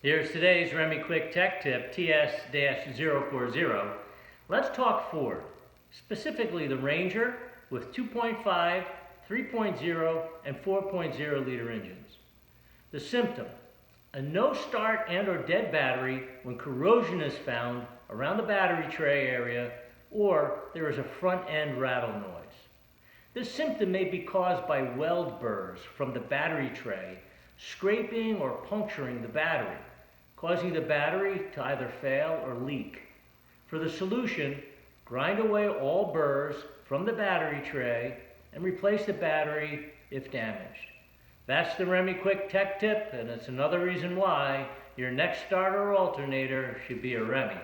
Here's today's Remy Quick Tech Tip TS-040. Let's talk Ford, specifically the Ranger with 2.5, 3.0, and 4.0 liter engines. The symptom: a no start and or dead battery when corrosion is found around the battery tray area or there is a front end rattle noise. This symptom may be caused by weld burrs from the battery tray scraping or puncturing the battery, causing the battery to either fail or leak. For the solution, grind away all burrs from the battery tray and replace the battery if damaged. That's the Remy Quick Tech Tip, and it's another reason why your next starter or alternator should be a Remy.